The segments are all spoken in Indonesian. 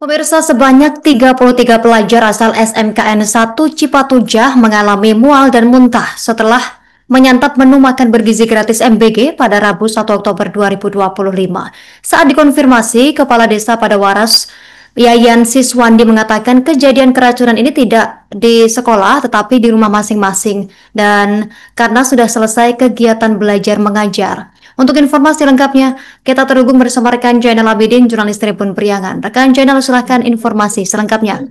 Pemirsa, sebanyak 33 pelajar asal SMKN 1 Cipatujah mengalami mual dan muntah setelah menyantap menu makan bergizi gratis MBG pada Rabu 1 Oktober 2025. Saat dikonfirmasi, Kepala Desa Padawaras Yayan Siswandi mengatakan kejadian keracunan ini tidak di sekolah tetapi di rumah masing-masing dan karena sudah selesai kegiatan belajar mengajar. Untuk informasi lengkapnya, kita terhubung bersama rekan Jainal Abidin, jurnalis Tribun Priangan. Rekan Jainal, silakan informasi selengkapnya.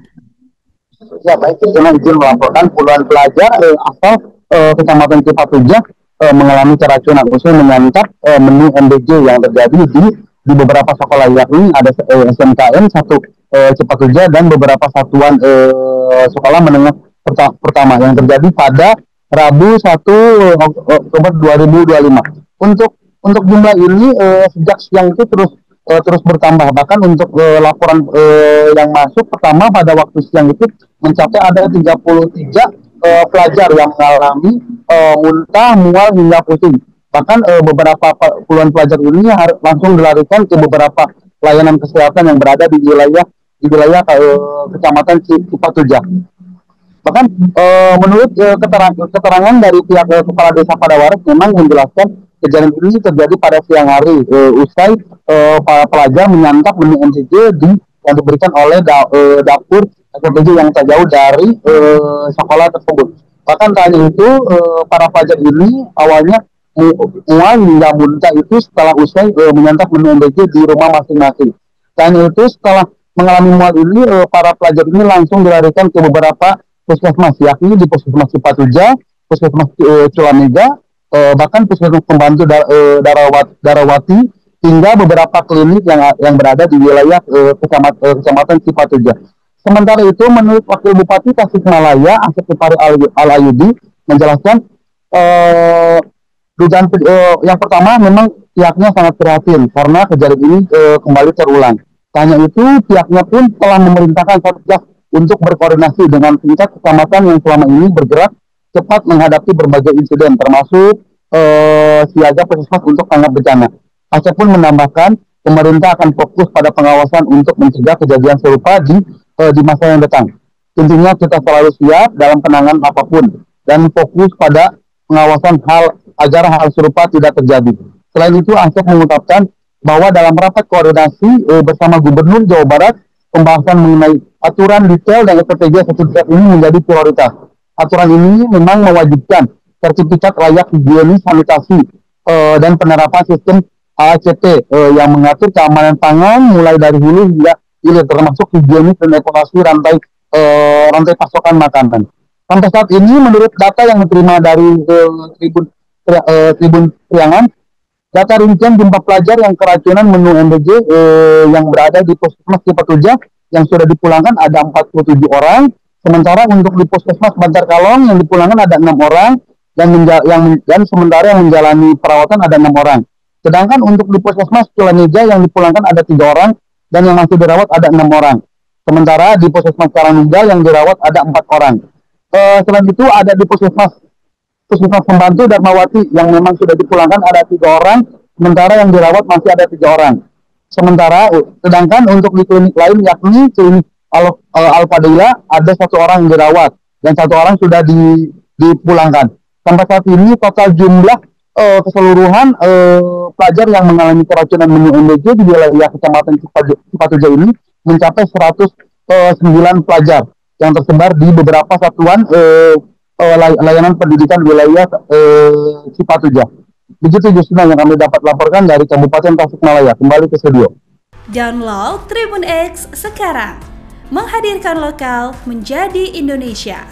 Ya baik, dengan izin melaporkan puluhan pelajar asal Kecamatan Cipatujah mengalami keracunan usai menyantap menu MBG yang terjadi di beberapa sekolah, yakni ada SMKN 1 Cipatujah dan beberapa satuan sekolah menengah pertama yang terjadi pada Rabu 1 Oktober 2025. Untuk jumlah ini sejak siang itu terus bertambah, bahkan untuk laporan yang masuk pertama pada waktu siang itu mencapai ada 33 pelajar yang mengalami muntah, mual hingga pusing. Bahkan beberapa puluhan pelajar ini langsung dilarikan ke beberapa layanan kesehatan yang berada di wilayah Kecamatan Cipatujah. Bahkan menurut keterangan dari pihak Kepala Desa Padawaras memang menjelaskan kejadian ini terjadi pada siang hari usai para pelajar menyantap menu MCG yang diberikan oleh dapur MCG yang tak jauh dari sekolah tersebut. Bahkan tadi itu para pelajar ini awalnya mual hingga muntah itu setelah usai menyantap menu MCG di rumah masing-masing. Dan itu setelah mengalami mual ini para pelajar ini langsung dilarikan ke beberapa puskesmas, yakni di Puskesmas Cipatujah, Puskesmas Culamega, bahkan Puskesmas Pembantu Darawati, hingga beberapa klinik yang berada di wilayah Kecamatan Cipatujah. Sementara itu, menurut Wakil Bupati Tasikmalaya, Asep Supari Al-Ayudi, menjelaskan dugaan yang pertama memang pihaknya sangat prihatin karena kejadian ini kembali terulang. Hanya itu, pihaknya pun telah memerintahkan Satgas untuk berkoordinasi dengan tingkat kecamatan yang selama ini bergerak cepat menghadapi berbagai insiden, termasuk siaga puskesmas untuk tanggap bencana. Aceh pun menambahkan pemerintah akan fokus pada pengawasan untuk mencegah kejadian serupa di masa yang datang. Tentunya kita selalu siap dalam penanganan apapun dan fokus pada pengawasan agar hal serupa tidak terjadi. Selain itu, Aceh mengungkapkan bahwa dalam rapat koordinasi bersama Gubernur Jawa Barat, pembahasan mengenai aturan detail dan strategi sertifikat ini menjadi prioritas. Aturan ini memang mewajibkan sertifikat layak higienis sanitasi dan penerapan sistem ACT yang mengatur keamanan pangan mulai dari hulu hingga hilir, termasuk higienis dan evaluasi rantai pasokan makanan. Sampai saat ini, menurut data yang diterima dari Tribun Priangan, data rincian jumlah pelajar yang keracunan menu MBG yang berada di Puskesmas Cipatujah yang sudah dipulangkan ada 47 orang, sementara untuk di Puskesmas Bantar Kalong yang dipulangkan ada 6 orang, dan sementara yang menjalani perawatan ada 6 orang. Sedangkan untuk di Puskesmas Culamega yang dipulangkan ada 3 orang, dan yang masih dirawat ada 6 orang. Sementara di Puskesmas Karangnuga yang dirawat ada 4 orang. Selain itu ada di Puskesmas Pembantu Darmawati yang memang sudah dipulangkan ada 3 orang, sementara yang dirawat masih ada 3 orang. Sedangkan untuk di klinik lain, yakni klinik Al-Fadila, ada 1 orang yang dirawat dan 1 orang sudah dipulangkan. Sampai saat ini total jumlah keseluruhan pelajar yang mengalami keracunan menu MBG di wilayah Kecamatan Cipatujah ini mencapai 109 pelajar yang tersebar di beberapa satuan layanan pendidikan wilayah Cipatujah. Begitu Justina yang kami dapat laporkan dari Kabupaten Tasikmalaya. Kembali ke studio. Download Tribun X sekarang, menghadirkan lokal menjadi Indonesia.